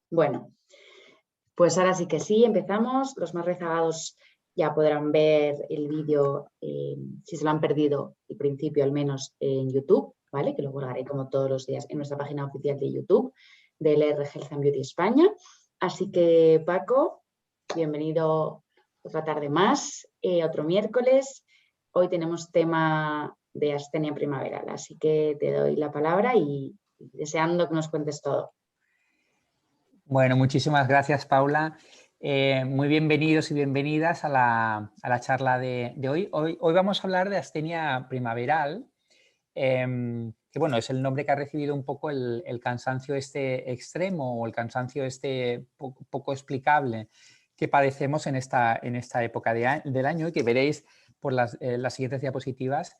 Bueno, pues ahora sí que sí, empezamos. Los más rezagados ya podrán ver el vídeo, si se lo han perdido, al principio al menos en YouTube, ¿vale? Que lo colgaré como todos los días en nuestra página oficial de YouTube del LR Health and Beauty España. Así que, Paco, bienvenido otra tarde más, otro miércoles. Hoy tenemos tema de astenia primaveral, así que te doy la palabra y deseando que nos cuentes todo. Bueno, muchísimas gracias, Paula. Muy bienvenidos y bienvenidas a la charla de hoy. Hoy vamos a hablar de astenia primaveral, que bueno, es el nombre que ha recibido un poco el cansancio este extremo o el cansancio este poco explicable que padecemos en esta época del año y que veréis por las siguientes diapositivas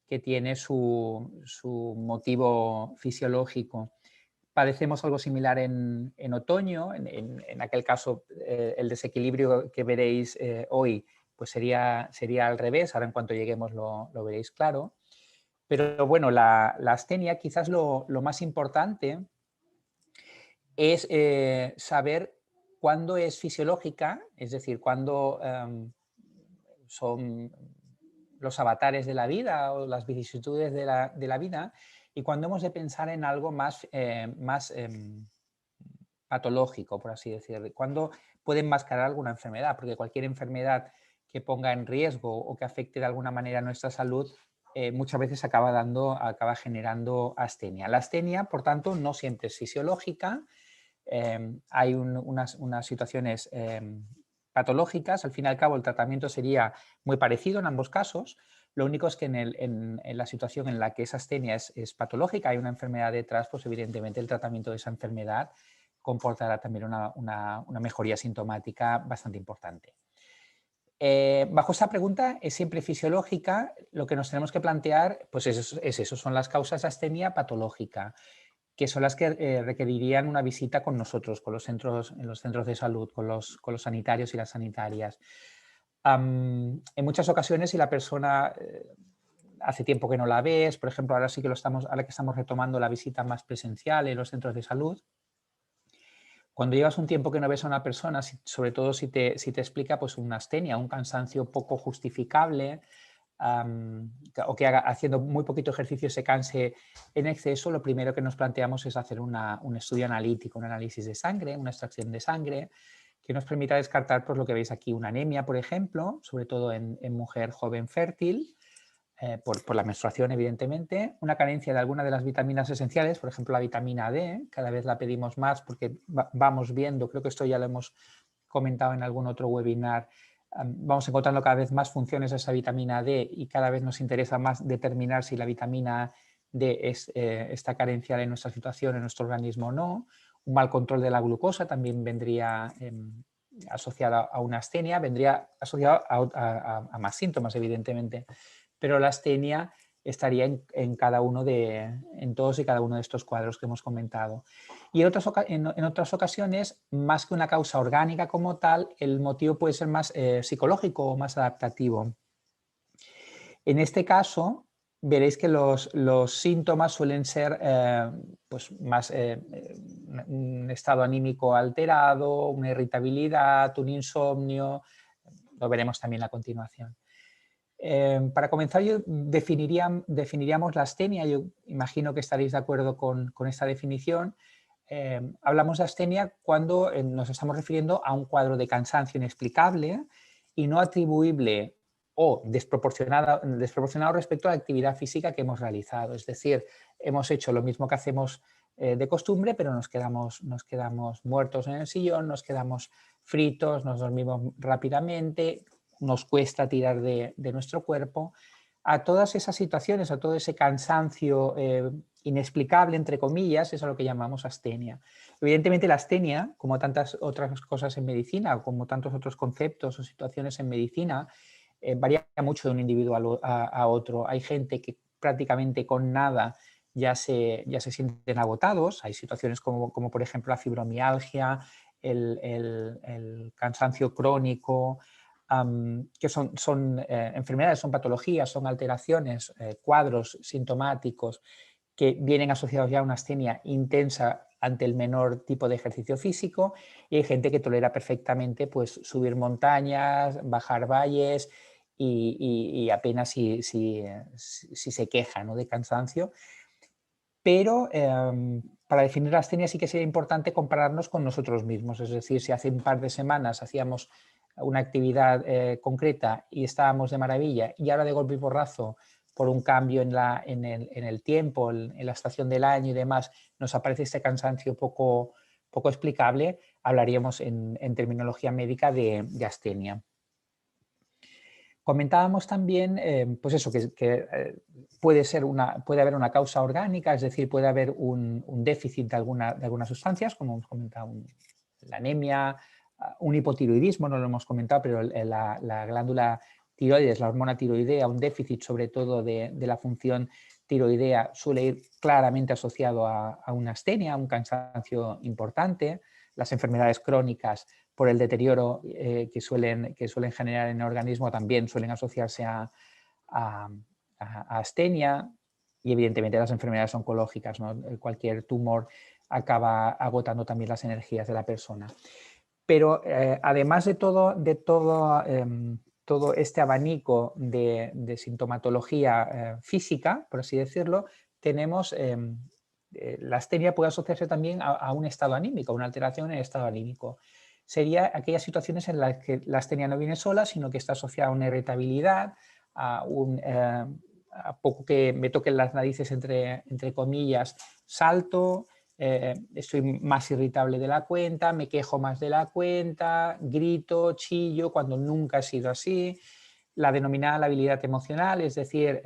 que tiene su motivo fisiológico. Padecemos algo similar en otoño, en aquel caso el desequilibrio que veréis hoy pues sería al revés, ahora en cuanto lleguemos lo veréis claro. Pero bueno, la astenia quizás lo más importante es saber cuándo es fisiológica, es decir, cuándo son los avatares de la vida o las vicisitudes de la vida y cuándo hemos de pensar en algo más patológico, por así decirlo. ¿Cuándo puede enmascarar alguna enfermedad? Porque cualquier enfermedad que ponga en riesgo o que afecte de alguna manera nuestra salud muchas veces acaba generando astenia. La astenia, por tanto, no siempre es fisiológica. Hay unas situaciones patológicas. Al fin y al cabo, el tratamiento sería muy parecido en ambos casos. Lo único es que en la situación en la que esa astenia es patológica, hay una enfermedad detrás, pues evidentemente el tratamiento de esa enfermedad comportará también una mejoría sintomática bastante importante. Bajo esta pregunta, ¿es siempre fisiológica? Lo que nos tenemos que plantear pues es eso, son las causas de astenia patológica, que son las que requerirían una visita con nosotros, en los centros de salud, con los sanitarios y las sanitarias. En muchas ocasiones, si la persona hace tiempo que no la ves, por ejemplo, ahora sí que ahora que estamos retomando la visita más presencial en los centros de salud, cuando llevas un tiempo que no ves a una persona, sobre todo si te explica pues, una astenia, un cansancio poco justificable, o que haciendo muy poquito ejercicio se canse en exceso, lo primero que nos planteamos es hacer un estudio analítico, un análisis de sangre, una extracción de sangre, que nos permita descartar pues, lo que veis aquí, una anemia, por ejemplo, sobre todo en mujer joven fértil, por la menstruación, evidentemente, una carencia de alguna de las vitaminas esenciales, por ejemplo, la vitamina D, cada vez la pedimos más porque vamos viendo, creo que esto ya lo hemos comentado en algún otro webinar, vamos encontrando cada vez más funciones de esa vitamina D y cada vez nos interesa más determinar si la vitamina D está carenciada en nuestra situación, en nuestro organismo o no. Un mal control de la glucosa también vendría asociada a una astenia, vendría asociado a más síntomas, evidentemente. Pero la astenia estaría en todos y cada uno de estos cuadros que hemos comentado. Y en otras ocasiones, más que una causa orgánica como tal, el motivo puede ser más psicológico o más adaptativo. En este caso, veréis que los síntomas suelen ser pues más un estado anímico alterado, una irritabilidad, un insomnio, lo veremos también a continuación. Para comenzar, definiríamos la astenia. Yo imagino que estaréis de acuerdo con esta definición. Hablamos de astenia cuando nos estamos refiriendo a un cuadro de cansancio inexplicable y no atribuible o desproporcionado respecto a la actividad física que hemos realizado. Es decir, hemos hecho lo mismo que hacemos de costumbre, pero nos quedamos muertos en el sillón, nos quedamos fritos, nos dormimos rápidamente, nos cuesta tirar de nuestro cuerpo. A todas esas situaciones, a todo ese cansancio inexplicable, entre comillas, es a lo que llamamos astenia. Evidentemente la astenia, como tantas otras cosas en medicina, o como tantos otros conceptos o situaciones en medicina, varía mucho de un individuo a otro. Hay gente que prácticamente con nada ya se sienten agotados. Hay situaciones como por ejemplo la fibromialgia, el cansancio crónico, que son enfermedades, son patologías, son alteraciones, cuadros sintomáticos que vienen asociados ya a una astenia intensa ante el menor tipo de ejercicio físico, y hay gente que tolera perfectamente pues, subir montañas, bajar valles y apenas si se queja, ¿no?, de cansancio. Pero para definir la astenia sí que sería importante compararnos con nosotros mismos, es decir, si hace un par de semanas hacíamos una actividad concreta y estábamos de maravilla, y ahora de golpe y porrazo, por un cambio en el tiempo, en la estación del año y demás, nos aparece este cansancio poco explicable, hablaríamos en terminología médica de astenia. Comentábamos también, pues eso, que puede haber una causa orgánica, es decir, puede haber un déficit de algunas sustancias, como hemos comentado, la anemia, un hipotiroidismo, no lo hemos comentado, pero la glándula tiroides, la hormona tiroidea, un déficit sobre todo de la función tiroidea suele ir claramente asociado a una astenia, a un cansancio importante. Las enfermedades crónicas, por el deterioro que suelen generar en el organismo, también suelen asociarse a astenia, y evidentemente las enfermedades oncológicas, ¿no? Cualquier tumor acaba agotando también las energías de la persona. Pero además de todo este abanico de sintomatología física, por así decirlo, tenemos la astenia puede asociarse también a un estado anímico, una alteración en el estado anímico. Sería aquellas situaciones en las que la astenia no viene sola, sino que está asociada a una irritabilidad, a poco que me toquen las narices, entre comillas, salto, estoy más irritable de la cuenta, me quejo más de la cuenta, grito, chillo, cuando nunca ha sido así. La denominada labilidad emocional, es decir,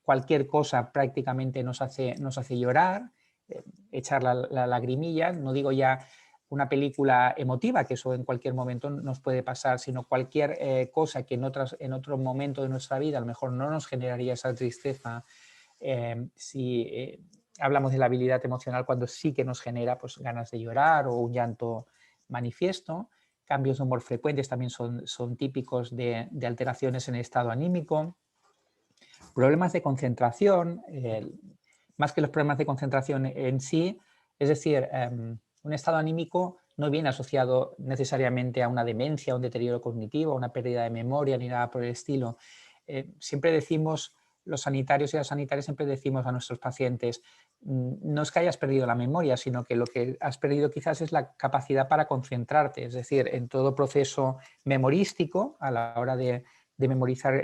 cualquier cosa prácticamente nos hace llorar, echar la lagrimilla, no digo ya una película emotiva, que eso en cualquier momento nos puede pasar, sino cualquier cosa que en otro momento de nuestra vida a lo mejor no nos generaría esa tristeza. Si hablamos de la habilidad emocional, cuando sí que nos genera pues, ganas de llorar o un llanto manifiesto. Cambios de humor frecuentes también son típicos de alteraciones en el estado anímico. Problemas de concentración, más que los problemas de concentración en sí, es decir, un estado anímico no viene asociado necesariamente a una demencia, a un deterioro cognitivo, a una pérdida de memoria ni nada por el estilo. Siempre decimos, los sanitarios y las sanitarias siempre decimos a nuestros pacientes, no es que hayas perdido la memoria, sino que lo que has perdido quizás es la capacidad para concentrarte, es decir, en todo proceso memorístico, a la hora de memorizar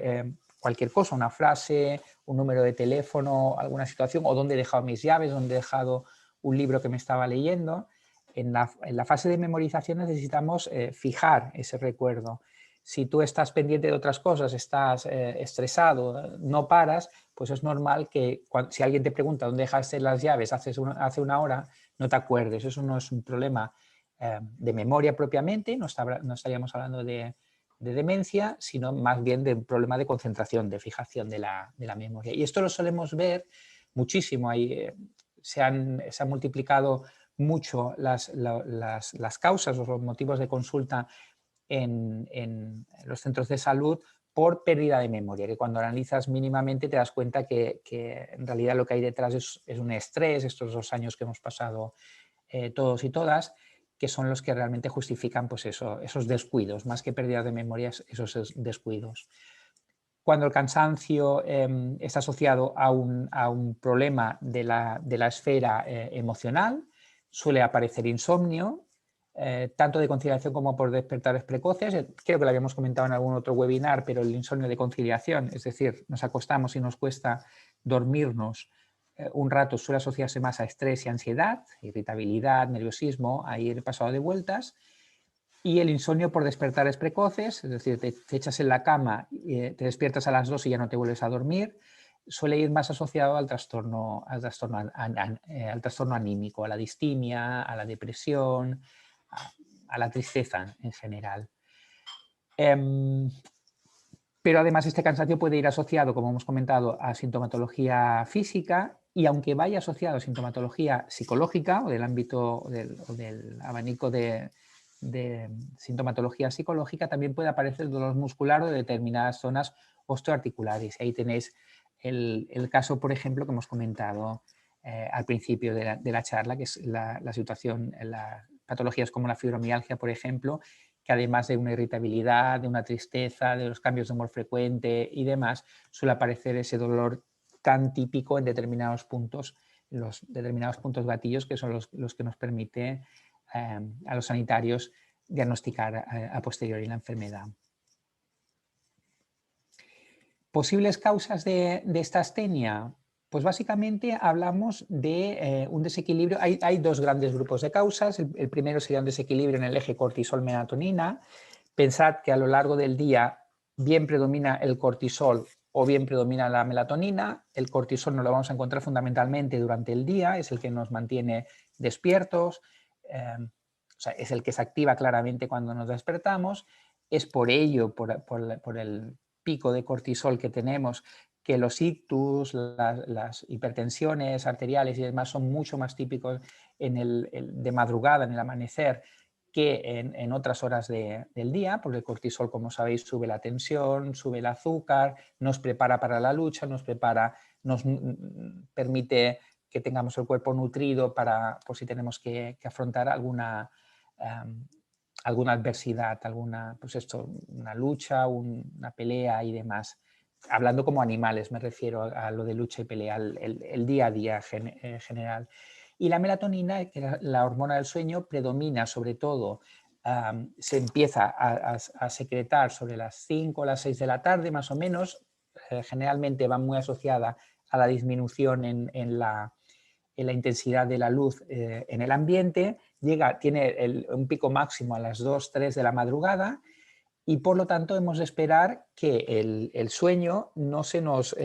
cualquier cosa, una frase, un número de teléfono, alguna situación, o dónde he dejado mis llaves, dónde he dejado un libro que me estaba leyendo. En la fase de memorización necesitamos fijar ese recuerdo. Si tú estás pendiente de otras cosas, estás estresado, no paras, pues es normal que si alguien te pregunta dónde dejaste las llaves hace una hora, no te acuerdes. Eso no es un problema de memoria propiamente, no estaríamos hablando de demencia, sino más bien de un problema de concentración, de fijación de la memoria. Y esto lo solemos ver muchísimo. Se han multiplicado mucho las causas o los motivos de consulta en los centros de salud por pérdida de memoria, que cuando analizas mínimamente te das cuenta que en realidad lo que hay detrás es un estrés, estos 2 años que hemos pasado todos y todas, que son los que realmente justifican pues esos descuidos, más que pérdida de memoria, esos descuidos. Cuando el cansancio está asociado a un problema de la esfera emocional, suele aparecer insomnio, tanto de conciliación como por despertares precoces. Creo que lo habíamos comentado en algún otro webinar, pero el insomnio de conciliación, es decir, nos acostamos y nos cuesta dormirnos un rato, suele asociarse más a estrés y ansiedad, irritabilidad, nerviosismo, a ir pasado de vueltas. Y el insomnio por despertares precoces, es decir, te echas en la cama, te despiertas a las 2 y ya no te vuelves a dormir, suele ir más asociado al trastorno anímico, a la distimia, a la depresión, a la tristeza en general. Pero además este cansancio puede ir asociado, como hemos comentado, a sintomatología física, y aunque vaya asociado a sintomatología psicológica o del ámbito o del abanico de sintomatología psicológica, también puede aparecer dolor muscular o de determinadas zonas osteoarticulares. Ahí tenéis el caso, por ejemplo, que hemos comentado al principio de la charla, que es la situación, las patologías como la fibromialgia, por ejemplo, que además de una irritabilidad, de una tristeza, de los cambios de humor frecuente y demás, suele aparecer ese dolor tan típico en determinados puntos, los determinados puntos gatillos que son los que nos permite a los sanitarios diagnosticar a posteriori la enfermedad. ¿Posibles causas de esta astenia? Pues básicamente hablamos de un desequilibrio. Hay dos grandes grupos de causas. El primero sería un desequilibrio en el eje cortisol-melatonina. Pensad que a lo largo del día bien predomina el cortisol o bien predomina la melatonina. El cortisol nos lo vamos a encontrar fundamentalmente durante el día, es el que nos mantiene despiertos, o sea, es el que se activa claramente cuando nos despertamos. Es por ello, por el pico de cortisol que tenemos, que los ictus, las hipertensiones arteriales y demás son mucho más típicos de madrugada, en el amanecer, que en otras horas del día, porque el cortisol, como sabéis, sube la tensión, sube el azúcar, nos prepara para la lucha, nos permite que tengamos el cuerpo nutrido por si tenemos que afrontar alguna adversidad, una lucha, una pelea y demás. Hablando como animales, me refiero a lo de lucha y pelea, el día a día general. Y la melatonina, que es la hormona del sueño, predomina sobre todo, se empieza a secretar sobre las 5 o las 6 de la tarde, más o menos. Generalmente va muy asociada a la disminución en la intensidad de la luz en el ambiente, tiene un pico máximo a las 2, 3 de la madrugada y por lo tanto hemos de esperar que el sueño no se nos,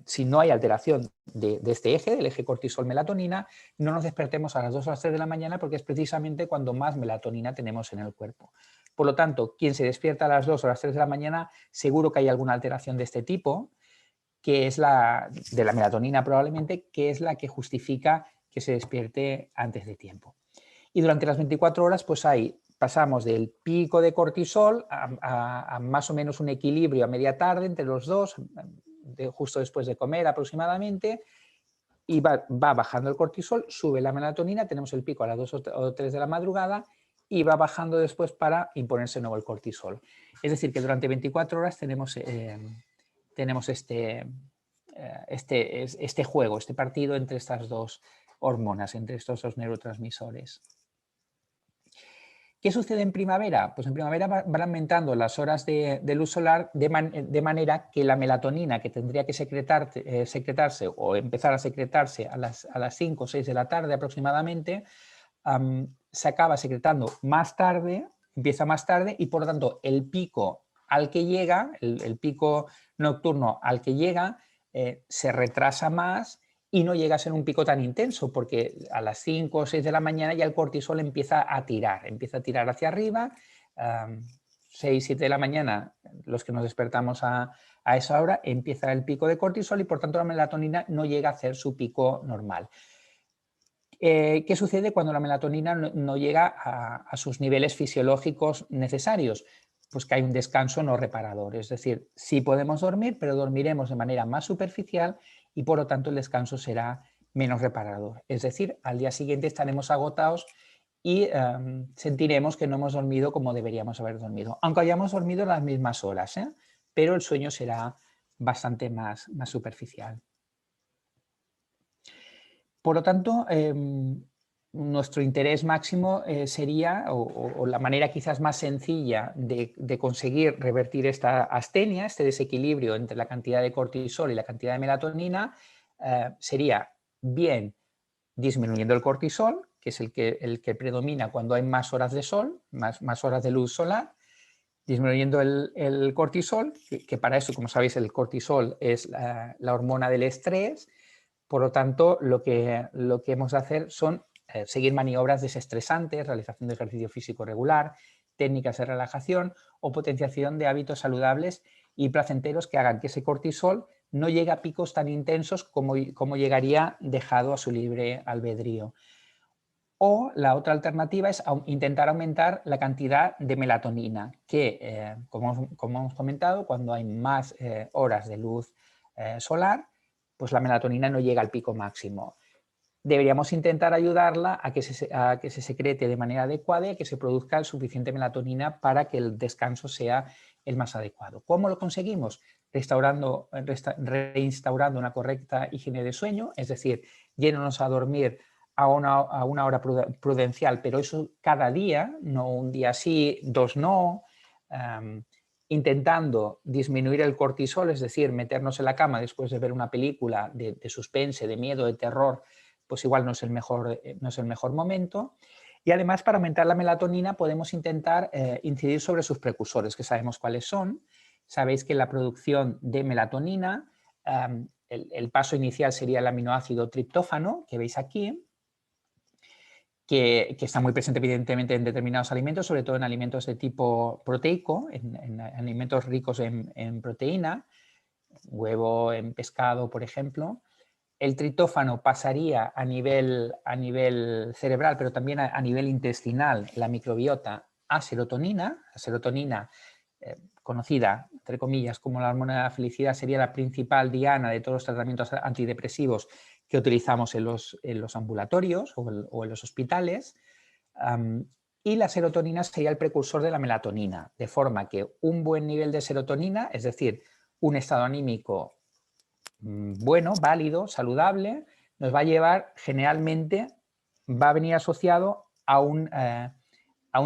si no hay alteración de este eje, del eje cortisol-melatonina, no nos despertemos a las 2 o las 3 de la mañana porque es precisamente cuando más melatonina tenemos en el cuerpo. Por lo tanto, quien se despierta a las 2 o las 3 de la mañana, seguro que hay alguna alteración de este tipo, que es de la melatonina probablemente, que es la que justifica que se despierte antes de tiempo. Y durante las 24 horas pues pasamos del pico de cortisol a más o menos un equilibrio a media tarde entre los dos, justo después de comer aproximadamente, y va bajando el cortisol, sube la melatonina, tenemos el pico a las 2 o 3 de la madrugada y va bajando después para imponerse de nuevo el cortisol. Es decir, que durante 24 horas tenemos este juego, este partido entre estas dos hormonas, entre estos dos neurotransmisores. ¿Qué sucede en primavera? Pues en primavera van aumentando las horas de luz solar de manera que la melatonina, que tendría que secretarse o empezar a secretarse a las 5 o 6 de la tarde aproximadamente, se acaba secretando más tarde, empieza más tarde y por lo tanto el pico al que llega, el pico nocturno al que llega, se retrasa más y no llega a ser un pico tan intenso porque a las 5 o 6 de la mañana ya el cortisol empieza a tirar hacia arriba, 6, 7 de la mañana, los que nos despertamos a esa hora, empieza el pico de cortisol y por tanto la melatonina no llega a hacer su pico normal. ¿Qué sucede cuando la melatonina no llega a sus niveles fisiológicos necesarios? Pues que hay un descanso no reparador, es decir, sí podemos dormir, pero dormiremos de manera más superficial y por lo tanto el descanso será menos reparador. Es decir, al día siguiente estaremos agotados y sentiremos que no hemos dormido como deberíamos haber dormido, aunque hayamos dormido las mismas horas, pero el sueño será bastante más superficial. Por lo tanto, nuestro interés máximo sería, o la manera quizás más sencilla de conseguir revertir esta astenia, este desequilibrio entre la cantidad de cortisol y la cantidad de melatonina, sería bien disminuyendo el cortisol, que es el que predomina cuando hay más horas de sol, más horas de luz solar, disminuyendo el cortisol, que para eso, como sabéis, el cortisol es la hormona del estrés. Por lo tanto, lo que hemos de hacer son seguir maniobras desestresantes, realización de ejercicio físico regular, técnicas de relajación o potenciación de hábitos saludables y placenteros que hagan que ese cortisol no llegue a picos tan intensos como llegaría dejado a su libre albedrío. O la otra alternativa es intentar aumentar la cantidad de melatonina, que, como hemos comentado, cuando hay más horas de luz solar, pues la melatonina no llega al pico máximo. deberíamos intentar ayudarla a que se secrete de manera adecuada y que se produzca suficiente melatonina para que el descanso sea el más adecuado. ¿Cómo lo conseguimos? Reinstaurando una correcta higiene de sueño, es decir, yéndonos a dormir a una hora prudencial, pero eso cada día, no un día sí, dos no, intentando disminuir el cortisol, es decir, meternos en la cama después de ver una película de suspense, de miedo, de terror, pues igual no es el mejor momento. Y además, para aumentar la melatonina podemos intentar incidir sobre sus precursores, que sabemos cuáles son. Sabéis que la producción de melatonina, el paso inicial sería el aminoácido triptófano, que veis aquí, que está muy presente evidentemente en determinados alimentos, sobre todo en alimentos de tipo proteico, en alimentos ricos en proteína, huevo, en pescado, por ejemplo. El triptófano pasaría a nivel cerebral, pero también a nivel intestinal, la microbiota, a serotonina. La serotonina, conocida, entre comillas, como la hormona de la felicidad, sería la principal diana de todos los tratamientos antidepresivos que utilizamos en los ambulatorios o en los hospitales. Y la serotonina sería el precursor de la melatonina, de forma que un buen nivel de serotonina, es decir, un estado anímico bueno, válido, saludable, nos va a llevar, generalmente, va a venir asociado a un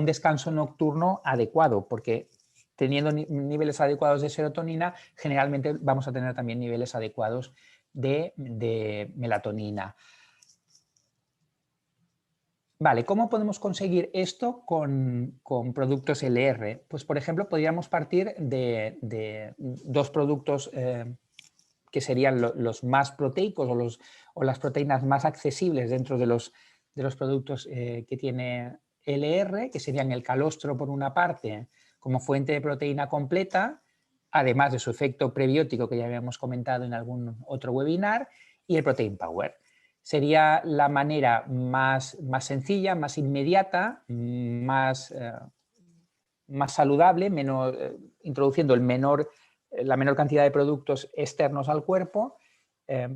descanso nocturno adecuado, porque teniendo niveles adecuados de serotonina, generalmente vamos a tener también niveles adecuados de melatonina. Vale, ¿cómo podemos conseguir esto con productos LR? Pues, por ejemplo, podríamos partir de dos productos que serían los más proteicos o las proteínas más accesibles dentro de los productos que tiene LR, que serían el calostro por una parte, como fuente de proteína completa, además de su efecto prebiótico que ya habíamos comentado en algún otro webinar, y el Protein Power. Sería la manera más sencilla, más inmediata, más saludable, introduciendo la menor cantidad de productos externos al cuerpo,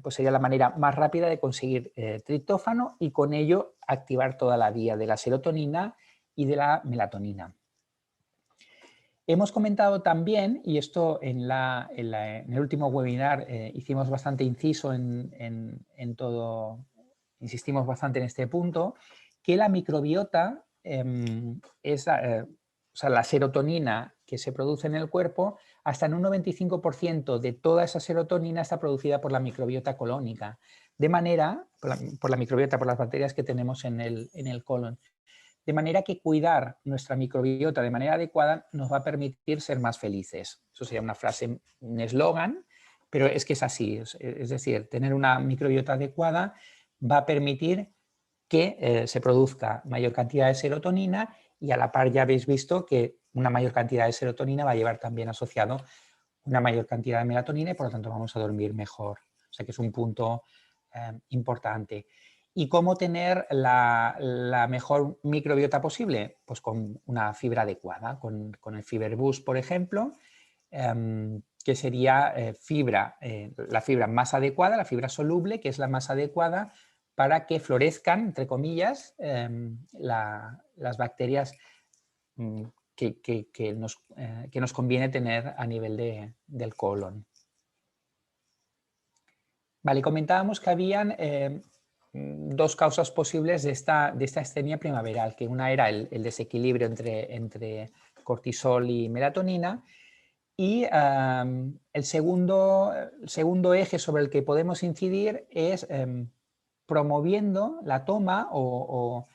pues sería la manera más rápida de conseguir triptófano y con ello activar toda la vía de la serotonina y de la melatonina. Hemos comentado también, y esto en el último webinar hicimos bastante inciso en todo, insistimos bastante en este punto, que la microbiota o sea, la serotonina que se produce en el cuerpo, hasta en un 95% de toda esa serotonina está producida por la microbiota colónica, de manera, por la microbiota, por las bacterias que tenemos en el colon. De manera que cuidar nuestra microbiota de manera adecuada nos va a permitir ser más felices. Eso sería una frase, un eslogan, pero es que es así. Es decir, tener una microbiota adecuada va a permitir que se produzca mayor cantidad de serotonina y a la par ya habéis visto que una mayor cantidad de serotonina va a llevar también asociado una mayor cantidad de melatonina y por lo tanto vamos a dormir mejor. O sea que es un punto importante. ¿Y cómo tener la mejor microbiota posible? Pues con una fibra adecuada, con el Fiber Boost, por ejemplo, que sería la fibra más adecuada, la fibra soluble, que es la más adecuada para que florezcan, entre comillas, las bacterias que nos conviene tener a nivel del colon. Vale, comentábamos que habían dos causas posibles de esta astenia primaveral, que una era el desequilibrio entre cortisol y melatonina, y el segundo eje sobre el que podemos incidir es promoviendo la toma o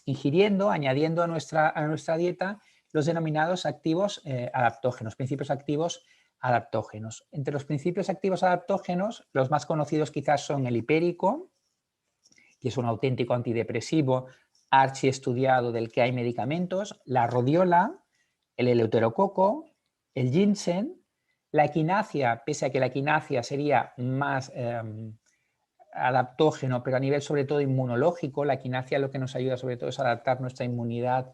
ingiriendo, añadiendo a nuestra dieta los denominados activos adaptógenos, principios activos adaptógenos. Entre los principios activos adaptógenos, los más conocidos quizás son el hipérico, que es un auténtico antidepresivo archiestudiado del que hay medicamentos, la rodiola, el eleuterococo, el ginseng, la equinacia, pese a que la equinacia sería más adaptógeno, pero a nivel sobre todo inmunológico, la equinacia lo que nos ayuda sobre todo es a adaptar nuestra inmunidad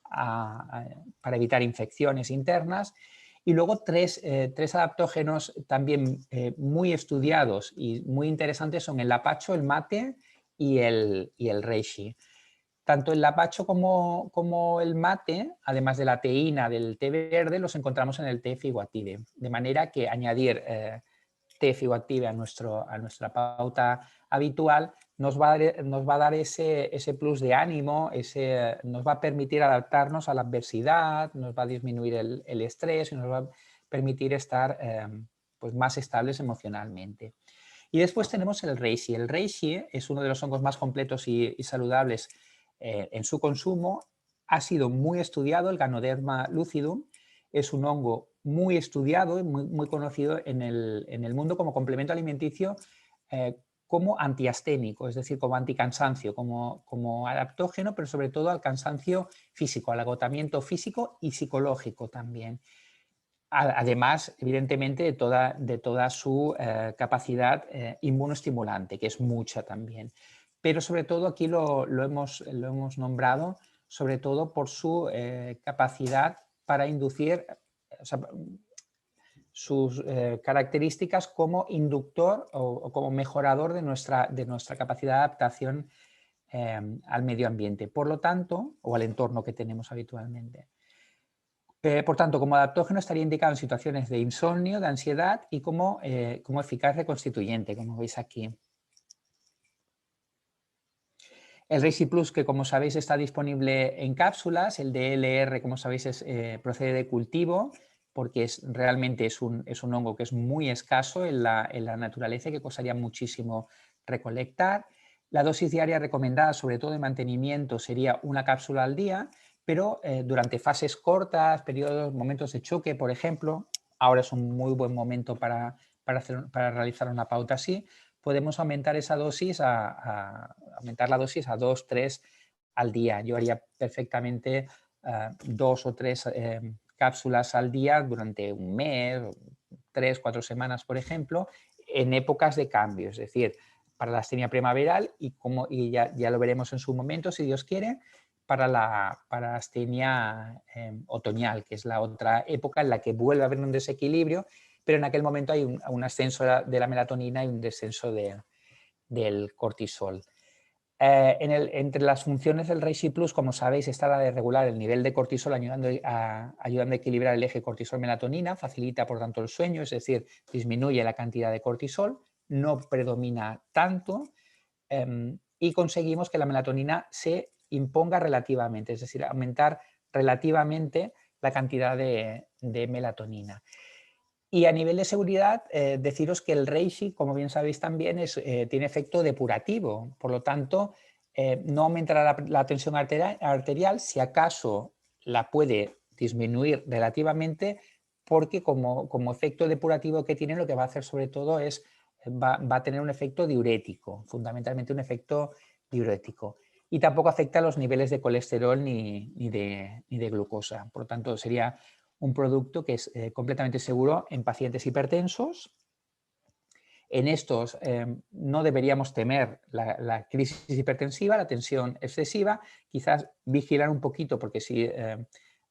para evitar infecciones internas. Y luego tres adaptógenos también muy estudiados y muy interesantes son el lapacho, el mate y el reishi. Tanto el lapacho como el mate, además de la teína del té verde, los encontramos en el té Figuatide. De manera que añadir té Figuatide a nuestra pauta habitual nos va a dar ese plus de ánimo, nos va a permitir adaptarnos a la adversidad, nos va a disminuir el estrés y nos va a permitir estar pues más estables emocionalmente. Y después tenemos el reishi. El reishi es uno de los hongos más completos y saludables en su consumo. Ha sido muy estudiado, el Ganoderma lucidum. Es un hongo muy estudiado y muy conocido en el mundo como complemento alimenticio, como antiasténico, es decir, como anticansancio, como adaptógeno, pero sobre todo al cansancio físico, al agotamiento físico y psicológico también. Además, evidentemente, de toda su capacidad inmunoestimulante, que es mucha también. Pero sobre todo aquí lo hemos nombrado, sobre todo por su capacidad para inducir, o sea, sus características como inductor o como mejorador de nuestra capacidad de adaptación al medio ambiente, por lo tanto, o al entorno que tenemos habitualmente. Por tanto, como adaptógeno estaría indicado en situaciones de insomnio, de ansiedad y como eficaz reconstituyente, como veis aquí. El Reishi Plus, que como sabéis está disponible en cápsulas, el DLR, como sabéis, procede de cultivo, porque realmente es un hongo que es muy escaso en la naturaleza y que costaría muchísimo recolectar. La dosis diaria recomendada, sobre todo de mantenimiento, sería una cápsula al día, pero durante fases cortas, periodos, momentos de choque, por ejemplo, ahora es un muy buen momento para realizar una pauta así, podemos aumentar esa dosis aumentar la dosis a 2, 3 al día. Yo haría perfectamente 2 o 3 cápsulas al día durante un mes, 3, 4 semanas, por ejemplo, en épocas de cambio, es decir, para la astenia primaveral y ya lo veremos en su momento, si Dios quiere, para la astenia otoñal, que es la otra época en la que vuelve a haber un desequilibrio, pero en aquel momento hay un ascenso de la melatonina y un descenso del cortisol. Entre las funciones del Reishi Plus, como sabéis, está la de regular el nivel de cortisol, ayudando a equilibrar el eje cortisol-melatonina, facilita por tanto el sueño, es decir, disminuye la cantidad de cortisol, no predomina tanto y conseguimos que la melatonina se imponga relativamente, es decir, aumentar relativamente la cantidad de melatonina. Y a nivel de seguridad, deciros que el reishi, como bien sabéis también, tiene efecto depurativo. Por lo tanto, no aumentará la tensión arterial, si acaso la puede disminuir relativamente, porque como efecto depurativo que tiene, lo que va a hacer sobre todo es, va a tener un efecto diurético, fundamentalmente un efecto diurético. Y tampoco afecta a los niveles de colesterol ni de glucosa. Por lo tanto, sería un producto que es completamente seguro en pacientes hipertensos. En estos no deberíamos temer la crisis hipertensiva, la tensión excesiva, quizás vigilar un poquito porque si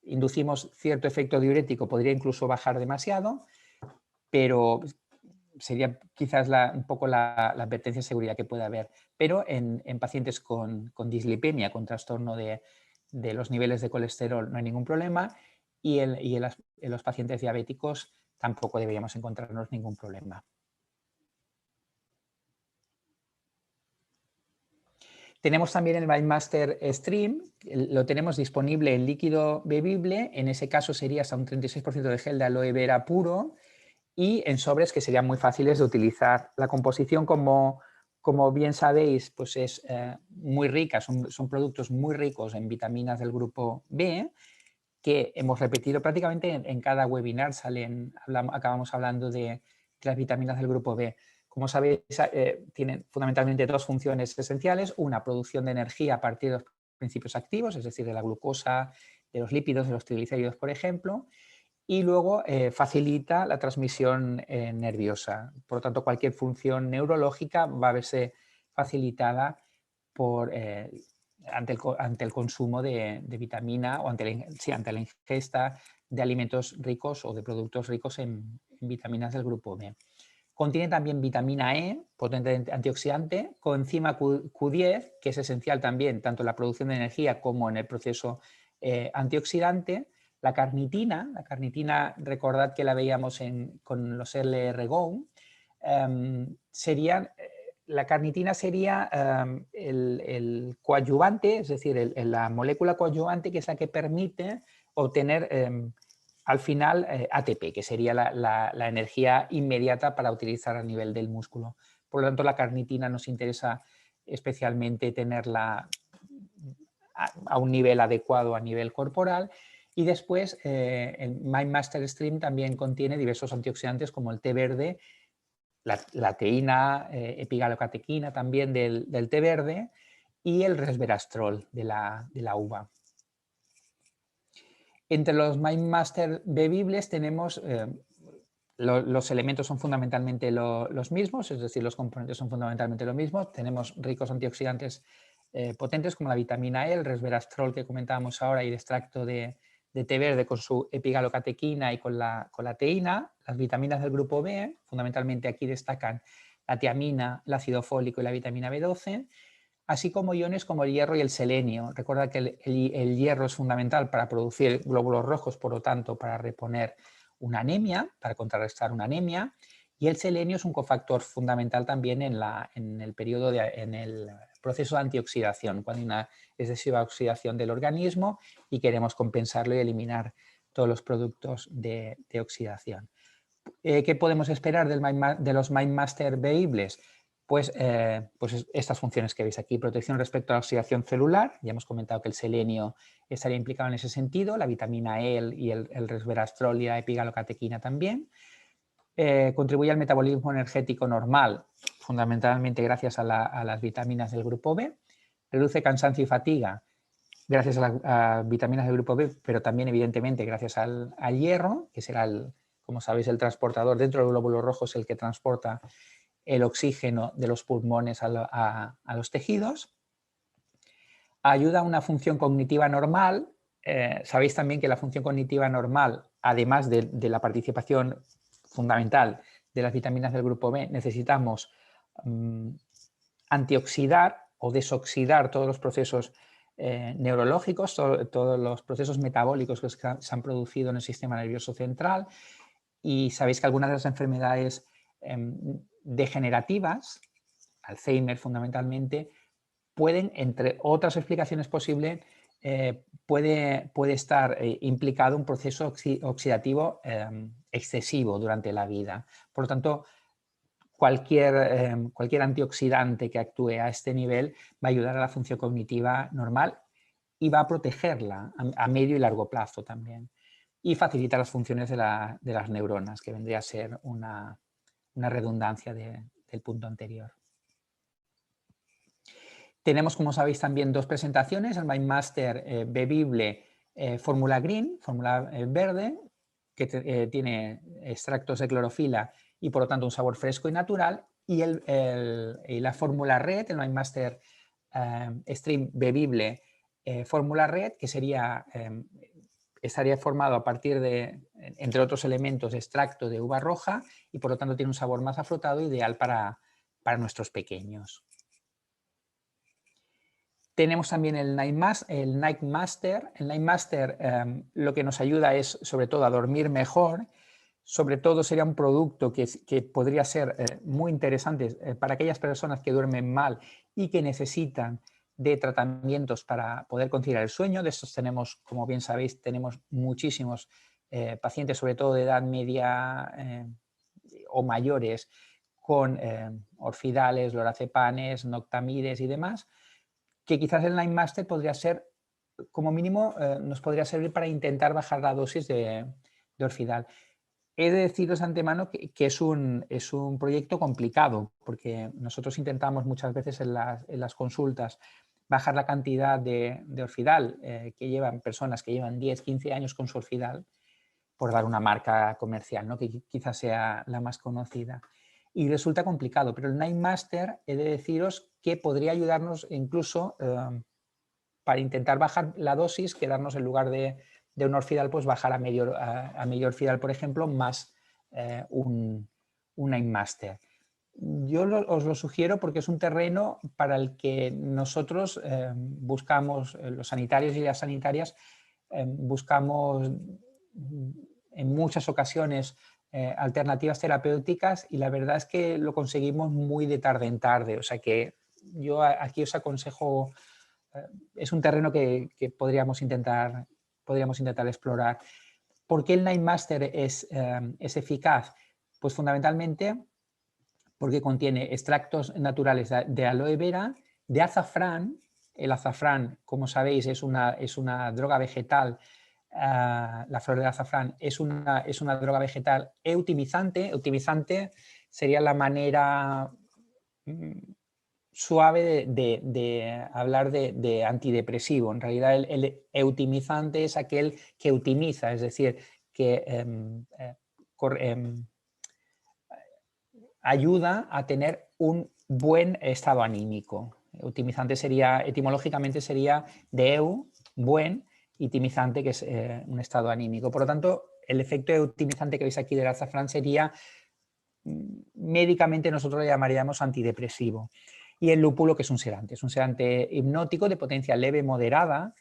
inducimos cierto efecto diurético podría incluso bajar demasiado, pero sería quizás un poco la advertencia de seguridad que puede haber. Pero en pacientes con dislipemia, con trastorno de los niveles de colesterol, no hay ningún problema y en los pacientes diabéticos tampoco deberíamos encontrarnos ningún problema. Tenemos también el Mindmaster Stream, lo tenemos disponible en líquido bebible, en ese caso sería hasta un 36% de gel de aloe vera puro, y en sobres que serían muy fáciles de utilizar. La composición, como bien sabéis, pues es muy rica, son productos muy ricos en vitaminas del grupo B, que hemos repetido prácticamente en cada webinar, acabamos hablando de las vitaminas del grupo B. Como sabéis, tienen fundamentalmente dos funciones esenciales, una, producción de energía a partir de los principios activos, es decir, de la glucosa, de los lípidos, de los triglicéridos, por ejemplo, y luego facilita la transmisión nerviosa. Por lo tanto, cualquier función neurológica va a verse facilitada ante el consumo de vitamina o ante la ingesta de alimentos ricos o de productos ricos en vitaminas del grupo B. Contiene también vitamina E, potente antioxidante, coenzima Q10, que es esencial también tanto en la producción de energía como en el proceso antioxidante. La carnitina, recordad que la veíamos con los LR-GO, la carnitina sería el coadyuvante, es decir, la molécula coadyuvante que es la que permite obtener al final ATP, que sería la energía inmediata para utilizar a nivel del músculo. Por lo tanto, la carnitina nos interesa especialmente tenerla a un nivel adecuado a nivel corporal. Y después el MindMaster Stream también contiene diversos antioxidantes como el té verde, la teína, epigalocatequina también del té verde y el resveratrol de la uva. Entre los MindMaster bebibles tenemos, los elementos son fundamentalmente los mismos, es decir, los componentes son fundamentalmente los mismos. Tenemos ricos antioxidantes potentes como la vitamina E, el resveratrol que comentábamos ahora y el extracto de té verde con su epigalocatequina y con la teína. Las vitaminas del grupo B, fundamentalmente aquí destacan la tiamina, el ácido fólico y la vitamina B12, así como iones como el hierro y el selenio. Recuerda que el hierro es fundamental para producir glóbulos rojos, por lo tanto, para reponer una anemia, para contrarrestar una anemia, y el selenio es un cofactor fundamental también en el proceso de antioxidación, cuando hay una excesiva oxidación del organismo y queremos compensarlo y eliminar todos los productos de oxidación. ¿Qué podemos esperar de los MindMaster bebibles? Pues estas funciones que veis aquí: protección respecto a la oxidación celular, ya hemos comentado que el selenio estaría implicado en ese sentido, la vitamina E y el resveratrol y la epigalocatequina también. Contribuye al metabolismo energético normal, fundamentalmente gracias a las vitaminas del grupo B. Reduce cansancio y fatiga gracias a las vitaminas del grupo B, pero también evidentemente gracias al hierro, que será, como sabéis, el transportador dentro del glóbulo rojo, es el que transporta el oxígeno de los pulmones a los tejidos. Ayuda a una función cognitiva normal. Sabéis también que la función cognitiva normal, además de la participación fundamental de las vitaminas del grupo B, necesitamos antioxidar o desoxidar todos los procesos neurológicos, todos los procesos metabólicos que se han producido en el sistema nervioso central. Y sabéis que algunas de las enfermedades degenerativas, Alzheimer fundamentalmente, pueden, entre otras explicaciones posibles, puede estar implicado un proceso oxidativo excesivo durante la vida. Por lo tanto, cualquier antioxidante que actúe a este nivel va a ayudar a la función cognitiva normal y va a protegerla a medio y largo plazo también. Y facilita las funciones de las neuronas, que vendría a ser una redundancia del punto anterior. Tenemos, como sabéis, también dos presentaciones: el MindMaster bebible fórmula green, fórmula verde, que tiene extractos de clorofila y por lo tanto un sabor fresco y natural, y la fórmula red, el MindMaster Stream bebible fórmula red, que estaría formado a partir de, entre otros elementos, extracto de uva roja y por lo tanto tiene un sabor más afrutado, ideal para nuestros pequeños. Tenemos también el Nightmaster. El Nightmaster lo que nos ayuda es sobre todo a dormir mejor. Sobre todo sería un producto que podría ser muy interesante para aquellas personas que duermen mal y que necesitan de tratamientos para poder conciliar el sueño. De estos tenemos, como bien sabéis, tenemos muchísimos pacientes, sobre todo de edad media o mayores, con orfidales, lorazepanes, noctamides y demás, que quizás el Nightmaster podría ser, como mínimo, nos podría servir para intentar bajar la dosis de orfidal. He de deciros de antemano que es un proyecto complicado, porque nosotros intentamos muchas veces en las consultas bajar la cantidad de orfidal que llevan personas que llevan 10, 15 años con su orfidal, por dar una marca comercial, ¿no?, que quizás sea la más conocida. Y resulta complicado, pero el Nightmaster, he de deciros que podría ayudarnos incluso para intentar bajar la dosis, quedarnos en lugar de un orfidal, pues bajar a medio orfidal, por ejemplo, más un un Nine Master. Yo os lo sugiero porque es un terreno para el que nosotros buscamos, los sanitarios y las sanitarias, buscamos en muchas ocasiones alternativas terapéuticas y la verdad es que lo conseguimos muy de tarde en tarde. O sea que yo aquí os aconsejo, es un terreno que podríamos intentar explorar. ¿Por qué el Nine Master es eficaz? Pues fundamentalmente porque contiene extractos naturales de aloe vera, de azafrán. El azafrán, como sabéis, es una droga vegetal. La flor de azafrán es una droga vegetal eutimizante. Eutimizante sería la manera suave de hablar de antidepresivo. En realidad el eutimizante es aquel que eutimiza, es decir, que ayuda a tener un buen estado anímico. Eutimizante sería, etimológicamente sería de eu, buen, y timizante, que es un estado anímico. Por lo tanto, el efecto eutimizante que veis aquí del azafrán sería, médicamente nosotros le llamaríamos antidepresivo. Y el lúpulo, que es un sedante hipnótico de potencia leve moderada,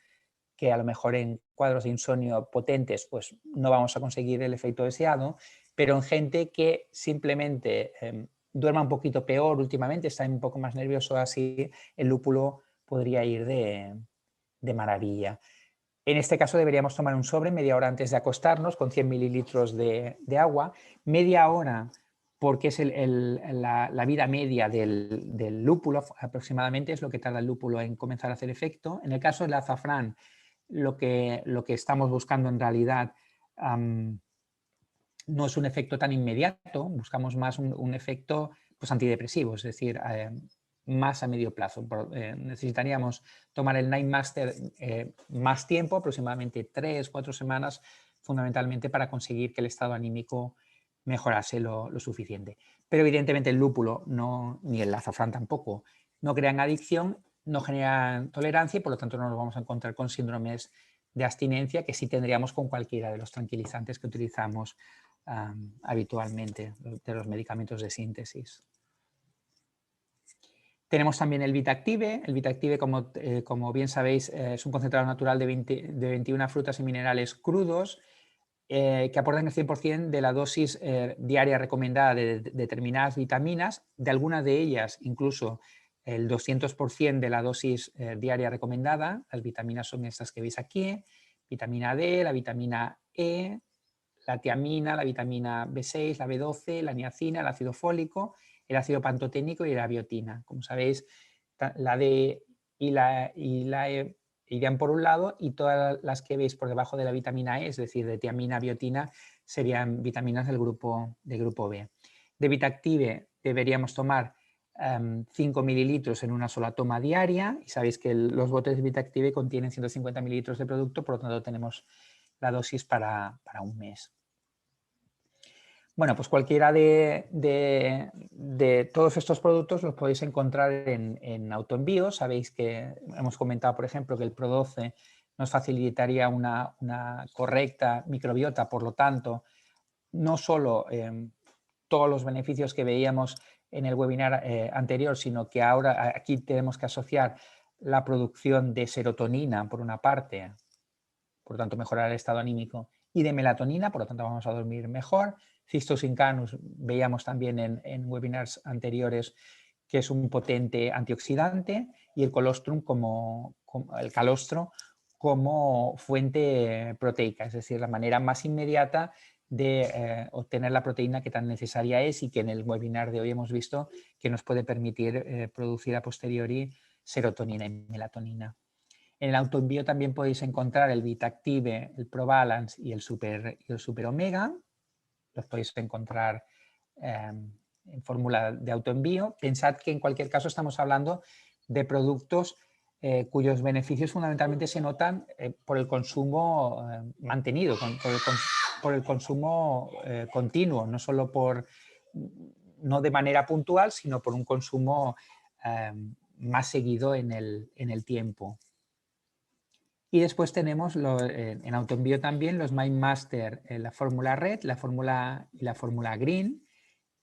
que a lo mejor en cuadros de insomnio potentes pues no vamos a conseguir el efecto deseado, pero en gente que simplemente duerma un poquito peor últimamente, está un poco más nervioso así, el lúpulo podría ir de maravilla. En este caso deberíamos tomar un sobre media hora antes de acostarnos con 100 mililitros de agua, media hora porque es la vida media del lúpulo aproximadamente, es lo que tarda el lúpulo en comenzar a hacer efecto. En el caso del azafrán, lo que estamos buscando en realidad no es un efecto tan inmediato, buscamos más un efecto pues, antidepresivo, es decir, más a medio plazo. Necesitaríamos tomar el Nine Master más tiempo, aproximadamente 3-4 semanas, fundamentalmente para conseguir que el estado anímico mejorase lo suficiente. Pero evidentemente el lúpulo, ni el azafrán tampoco, no crean adicción, no generan tolerancia y por lo tanto no nos vamos a encontrar con síndromes de abstinencia que sí tendríamos con cualquiera de los tranquilizantes que utilizamos habitualmente, de los medicamentos de síntesis. Tenemos también el Vitactive. El Vitactive, como bien sabéis, es un concentrado natural de 21 frutas y minerales crudos que aportan el 100% de la dosis diaria recomendada de determinadas vitaminas, de algunas de ellas incluso el 200% de la dosis diaria recomendada. Las vitaminas son estas que veis aquí, vitamina D, la vitamina E, la tiamina, la vitamina B6, la B12, la niacina, el ácido fólico, el ácido pantoténico y la biotina. Como sabéis, la D y la E irían por un lado y todas las que veis por debajo de la vitamina E, es decir, de tiamina, biotina, serían vitaminas del grupo B. De Vitactive deberíamos tomar 5 mililitros en una sola toma diaria y sabéis que los botes de Vitactive contienen 150 mililitros de producto, por lo tanto tenemos la dosis para un mes. Bueno, pues cualquiera de todos estos productos los podéis encontrar en autoenvío. Sabéis que hemos comentado, por ejemplo, que el Pro12 nos facilitaría una correcta microbiota, por lo tanto, no solo todos los beneficios que veíamos en el webinar anterior, sino que ahora aquí tenemos que asociar la producción de serotonina, por una parte, por lo tanto mejorar el estado anímico, y de melatonina, por lo tanto vamos a dormir mejor. Cistus incanus, veíamos también en webinars anteriores que es un potente antioxidante, y el colostrum el calostro como fuente proteica, es decir, la manera más inmediata de obtener la proteína que tan necesaria es y que en el webinar de hoy hemos visto que nos puede permitir producir a posteriori serotonina y melatonina. En el autoenvío también podéis encontrar el Vitactive, el ProBalance y el Super Omega. Los podéis encontrar en fórmula de autoenvío. Pensad que en cualquier caso estamos hablando de productos cuyos beneficios fundamentalmente se notan por el consumo mantenido, por el consumo continuo, no solo no de manera puntual, sino por un consumo más seguido en el tiempo. Y después tenemos en autoenvío también los Mind Master, la fórmula Red y la fórmula Green,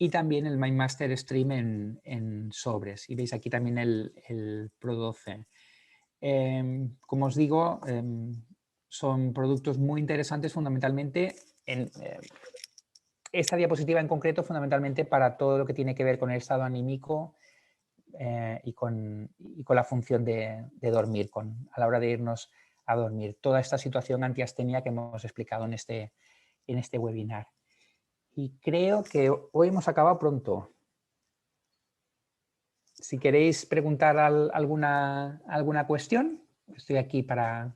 y también el MindMaster Stream en sobres. Y veis aquí también el Pro12. Como os digo, son productos muy interesantes fundamentalmente en esta diapositiva en concreto, fundamentalmente para todo lo que tiene que ver con el estado anímico y con la función de dormir, a la hora de irnos a dormir. Toda esta situación antiastenia que hemos explicado en este webinar. Y creo que hoy hemos acabado pronto. Si queréis preguntar alguna cuestión, estoy aquí para...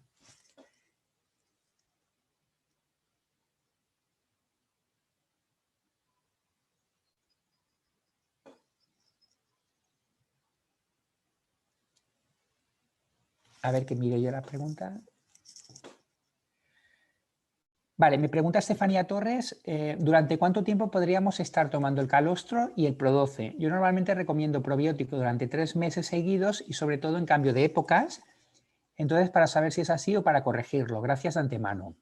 A ver que mire yo la pregunta. Vale, me pregunta Estefanía Torres, ¿durante cuánto tiempo podríamos estar tomando el calostro y el Pro12? Yo normalmente recomiendo probiótico durante 3 meses seguidos y sobre todo en cambio de épocas, entonces para saber si es así o para corregirlo. Gracias de antemano.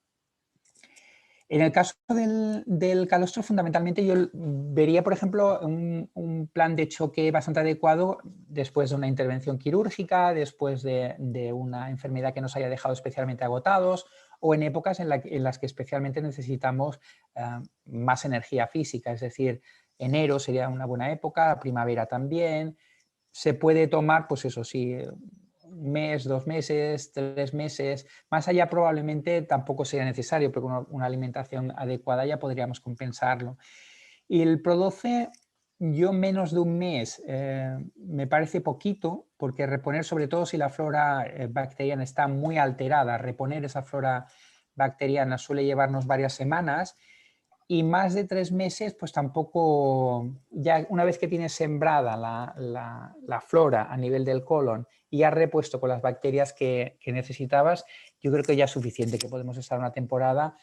En el caso del calostro, fundamentalmente yo vería, por ejemplo, un plan de choque bastante adecuado después de una intervención quirúrgica, después de una enfermedad que nos haya dejado especialmente agotados o en épocas en las que especialmente necesitamos más energía física. Es decir, enero sería una buena época, primavera también. Se puede tomar, pues eso sí, 1 mes, 2 meses, 3 meses, más allá probablemente tampoco sería necesario, porque una alimentación adecuada ya podríamos compensarlo. Y el Pro12, yo menos de 1 mes me parece poquito, porque reponer, sobre todo si la flora bacteriana está muy alterada, reponer esa flora bacteriana suele llevarnos varias semanas. Y más de 3 meses, pues tampoco, ya una vez que tienes sembrada la flora a nivel del colon y has repuesto con las bacterias que necesitabas, yo creo que ya es suficiente, que podemos estar una temporada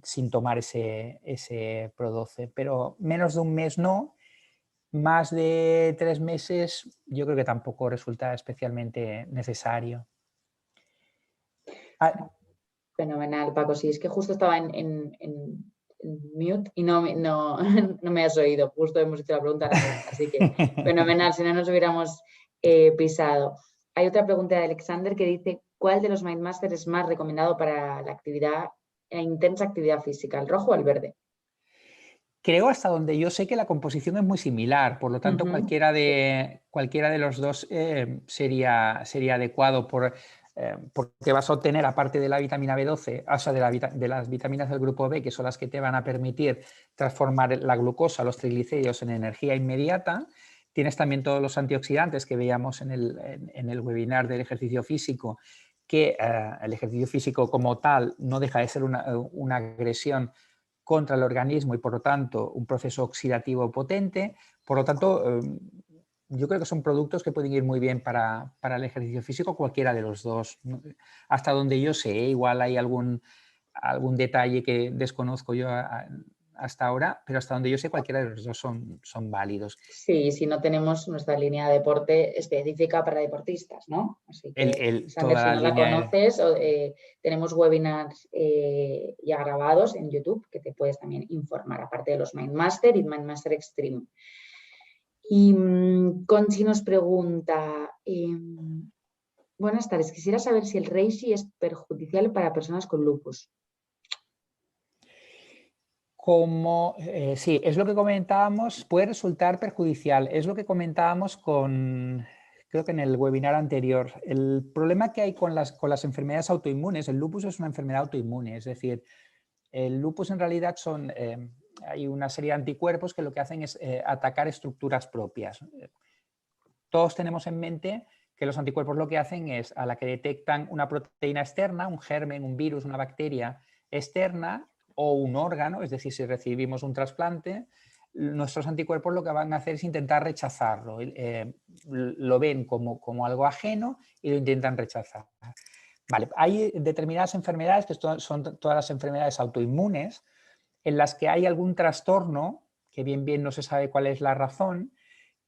sin tomar ese Pro12. Pero menos de 1 mes no, más de 3 meses yo creo que tampoco resulta especialmente necesario. Fenomenal, Paco. Sí, es que justo estaba en mute y no me has oído. Justo hemos hecho la pregunta a la vez. Así que fenomenal, si no nos hubiéramos pisado. Hay otra pregunta de Alexander que dice, ¿cuál de los MindMaster es más recomendado para la intensa actividad física, el rojo o el verde? Creo, hasta donde yo sé, que la composición es muy similar, por lo tanto cualquiera de los dos sería adecuado porque vas a obtener, aparte de la vitamina B12, o sea, de las vitaminas del grupo B, que son las que te van a permitir transformar la glucosa, los triglicéridos en energía inmediata. Tienes también todos los antioxidantes que veíamos en el webinar del ejercicio físico, que el ejercicio físico como tal no deja de ser una agresión contra el organismo y, por lo tanto, un proceso oxidativo potente. Por lo tanto, yo creo que son productos que pueden ir muy bien para el ejercicio físico, cualquiera de los dos. Hasta donde yo sé, igual hay algún detalle que desconozco yo hasta ahora, pero hasta donde yo sé, cualquiera de los dos son válidos. Sí, si no tenemos nuestra línea de deporte específica para deportistas, ¿no? Así que, Sander, si no la conoces, tenemos webinars ya grabados en YouTube que te puedes también informar, aparte de los MindMaster y MindMaster Extreme. Y Conchi nos pregunta, buenas tardes, quisiera saber si el reishi es perjudicial para personas con lupus. Sí, es lo que comentábamos, puede resultar perjudicial, es lo que comentábamos creo que en el webinar anterior. El problema que hay con las enfermedades autoinmunes, el lupus es una enfermedad autoinmune, es decir, el lupus en realidad hay una serie de anticuerpos que lo que hacen es atacar estructuras propias. Todos tenemos en mente que los anticuerpos lo que hacen es, a la que detectan una proteína externa, un germen, un virus, una bacteria externa, o un órgano, es decir, si recibimos un trasplante, nuestros anticuerpos lo que van a hacer es intentar rechazarlo. Lo ven como algo ajeno y lo intentan rechazar. Vale, hay determinadas enfermedades, que son todas las enfermedades autoinmunes, en las que hay algún trastorno, que bien no se sabe cuál es la razón,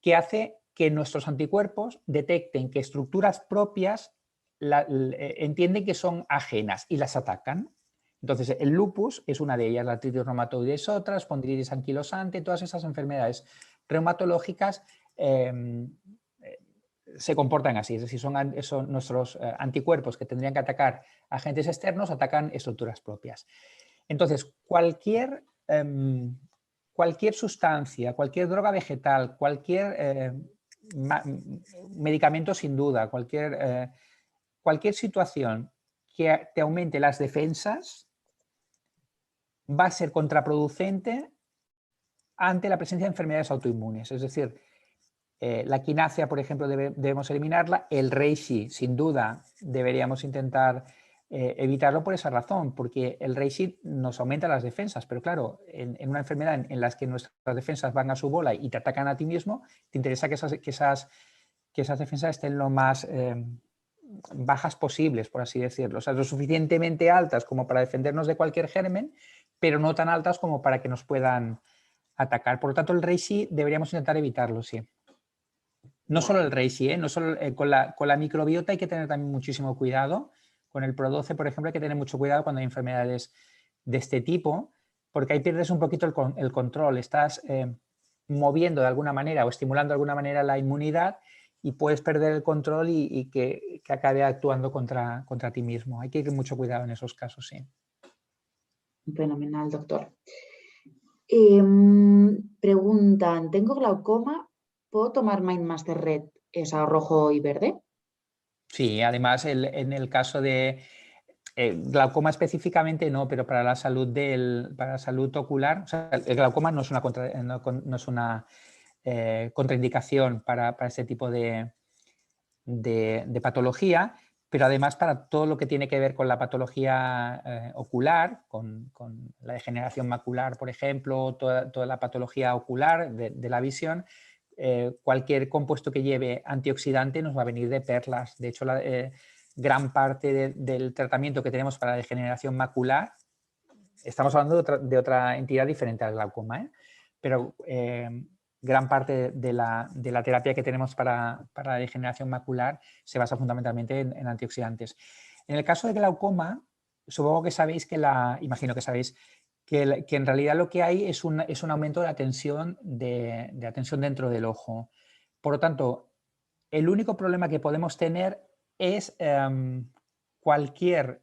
que hace que nuestros anticuerpos detecten que estructuras propias entienden que son ajenas y las atacan. Entonces, el lupus es una de ellas, la artritis reumatoide es otra, espondilitis anquilosante, todas esas enfermedades reumatológicas se comportan así, es decir, son nuestros anticuerpos que tendrían que atacar agentes externos, atacan estructuras propias. Entonces, cualquier sustancia, cualquier droga vegetal, cualquier medicamento sin duda, cualquier situación que te aumente las defensas va a ser contraproducente ante la presencia de enfermedades autoinmunes. Es decir, la equinacia, por ejemplo, debemos eliminarla. El reishi, sin duda, deberíamos intentar evitarlo por esa razón, porque el reishi nos aumenta las defensas, pero claro, en una enfermedad en la que nuestras defensas van a su bola y te atacan a ti mismo, te interesa que esas defensas estén lo más bajas posibles, por así decirlo. O sea, lo suficientemente altas como para defendernos de cualquier germen, pero no tan altas como para que nos puedan atacar. Por lo tanto, el reishi deberíamos intentar evitarlo, sí. No solo el reishi, no solo, con la microbiota hay que tener también muchísimo cuidado. Con el Pro12, por ejemplo, hay que tener mucho cuidado cuando hay enfermedades de este tipo, porque ahí pierdes un poquito el control. Estás moviendo de alguna manera o estimulando de alguna manera la inmunidad y puedes perder el control y que acabe actuando contra ti mismo. Hay que ir con mucho cuidado en esos casos, sí. Fenomenal, doctor. Preguntan, ¿tengo glaucoma? ¿Puedo tomar Mindmaster Red, esa rojo y verde? Sí, además en el caso de glaucoma específicamente no, pero para la salud para la salud ocular, o sea, el glaucoma no es una contraindicación para este tipo de patología, pero además para todo lo que tiene que ver con la patología ocular, con la degeneración macular, por ejemplo, toda la patología ocular de la visión, cualquier compuesto que lleve antioxidante nos va a venir de perlas. De hecho, gran parte del tratamiento que tenemos para la degeneración macular, estamos hablando de otra entidad diferente al glaucoma, pero gran parte de la terapia que tenemos para la degeneración macular se basa fundamentalmente en antioxidantes. En el caso de glaucoma, supongo que sabéis imagino que sabéis, que en realidad lo que hay es un aumento de la tensión, de la tensión dentro del ojo. Por lo tanto, el único problema que podemos tener es cualquier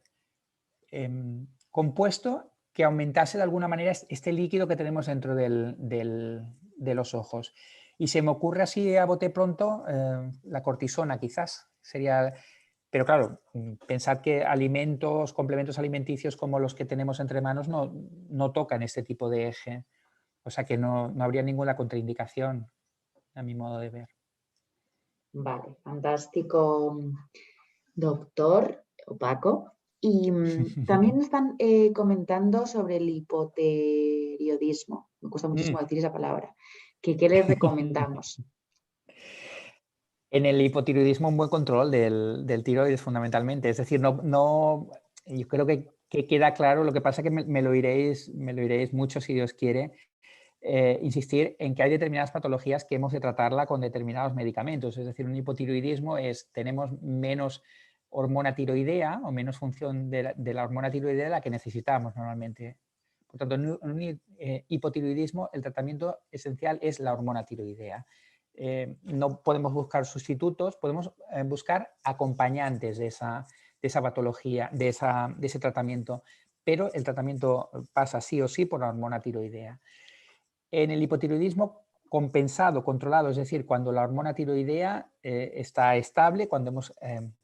compuesto que aumentase de alguna manera este líquido que tenemos dentro de los ojos. Y se me ocurre así a bote pronto la cortisona quizás sería. Pero claro, pensad que complementos alimenticios como los que tenemos entre manos no tocan este tipo de eje. O sea que no habría ninguna contraindicación, a mi modo de ver. Vale, fantástico, doctor Paco. Y también están comentando sobre el hipotiroidismo. Me cuesta muchísimo decir esa palabra. ¿Qué les recomendamos? En el hipotiroidismo, un buen control del tiroides fundamentalmente. Es decir, yo creo que queda claro. Lo que pasa es que me lo iréis mucho si Dios quiere. Insistir en que hay determinadas patologías que hemos de tratarla con determinados medicamentos. Es decir, un hipotiroidismo tenemos menos hormona tiroidea o menos función de la hormona tiroidea de la que necesitamos normalmente. Por tanto, en un hipotiroidismo el tratamiento esencial es la hormona tiroidea. No podemos buscar sustitutos, podemos buscar acompañantes de esa patología, de ese tratamiento, pero el tratamiento pasa sí o sí por la hormona tiroidea. En el hipotiroidismo compensado, controlado, es decir, cuando la hormona tiroidea está estable, cuando hemos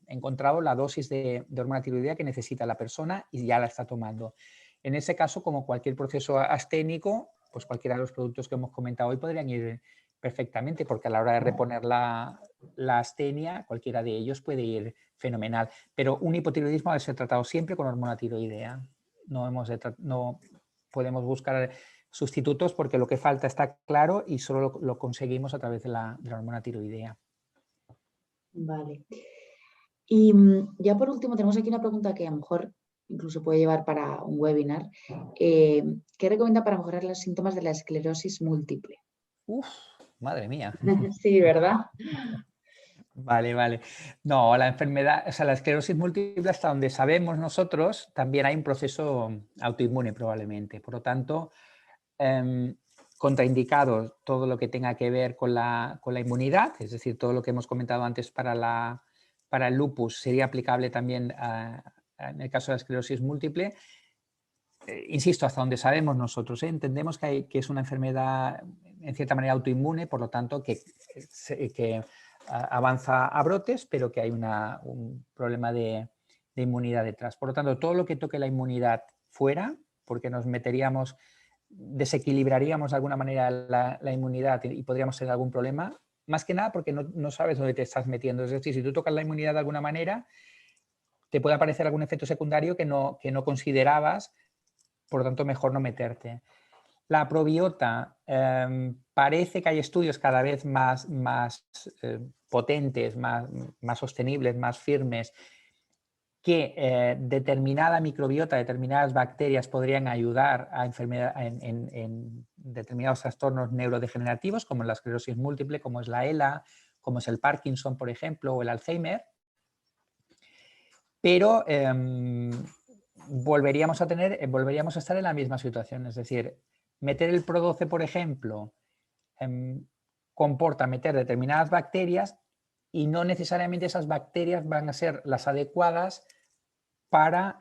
encontrado la dosis de hormona tiroidea que necesita la persona y ya la está tomando. En ese caso, como cualquier proceso asténico, pues cualquiera de los productos que hemos comentado hoy podrían ir perfectamente, porque a la hora de reponer la astenia, cualquiera de ellos puede ir fenomenal. Pero un hipotiroidismo debe ser tratado siempre con hormona tiroidea. No podemos buscar sustitutos porque lo que falta está claro y solo lo conseguimos a través de la hormona tiroidea. Vale. Y ya por último tenemos aquí una pregunta que a lo mejor incluso puede llevar para un webinar. ¿Qué recomienda para mejorar los síntomas de la esclerosis múltiple? Uf, madre mía. Sí, ¿verdad? Vale, vale. No, la enfermedad, o sea, la esclerosis múltiple, hasta donde sabemos nosotros, también hay un proceso autoinmune probablemente. Por lo tanto, contraindicado todo lo que tenga que ver con la inmunidad, es decir, todo lo que hemos comentado antes para el lupus sería aplicable también en el caso de la esclerosis múltiple. Insisto, hasta donde sabemos nosotros, entendemos que es una enfermedad en cierta manera autoinmune, por lo tanto que avanza a brotes, pero que hay un problema de inmunidad detrás. Por lo tanto, todo lo que toque la inmunidad fuera, porque nos meteríamos, desequilibraríamos de alguna manera la inmunidad y podríamos tener algún problema, más que nada porque no sabes dónde te estás metiendo. Es decir, si tú tocas la inmunidad de alguna manera, te puede aparecer algún efecto secundario que no considerabas, por lo tanto mejor no meterte. La probiota, parece que hay estudios cada vez más potentes, más sostenibles, más firmes, que determinada microbiota, determinadas bacterias podrían ayudar a en determinados trastornos neurodegenerativos, como la esclerosis múltiple, como es la ELA, como es el Parkinson, por ejemplo, o el Alzheimer. Pero volveríamos a estar en la misma situación, es decir, meter el Pro12, por ejemplo, comporta meter determinadas bacterias y no necesariamente esas bacterias van a ser las adecuadas para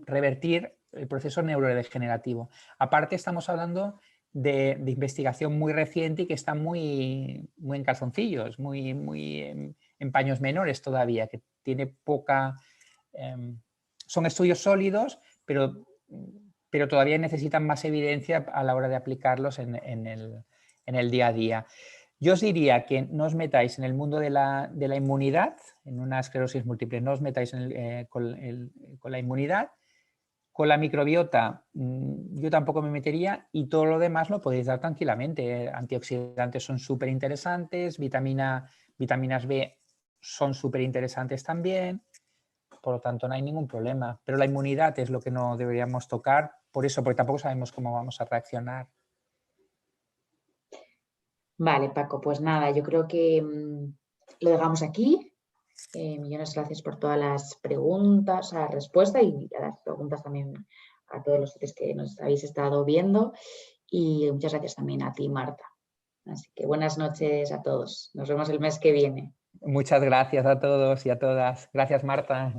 revertir el proceso neurodegenerativo. Aparte, estamos hablando de investigación muy reciente y que está muy en calzoncillos, muy en paños menores todavía, que tiene poca... son estudios sólidos, pero todavía necesitan más evidencia a la hora de aplicarlos en el día a día. Yo os diría que no os metáis en el mundo de la inmunidad, en una esclerosis múltiple, no os metáis con la inmunidad. Con la microbiota yo tampoco me metería y todo lo demás lo podéis dar tranquilamente. Antioxidantes son súper interesantes, vitaminas B son súper interesantes también, por lo tanto no hay ningún problema. Pero la inmunidad es lo que no deberíamos tocar, por eso, porque tampoco sabemos cómo vamos a reaccionar. Vale, Paco, pues nada, yo creo que lo dejamos aquí. Millones de gracias por todas las preguntas, a la respuesta y a las preguntas también a todos los que nos habéis estado viendo. Y muchas gracias también a ti, Marta. Así que buenas noches a todos. Nos vemos el mes que viene. Muchas gracias a todos y a todas. Gracias, Marta.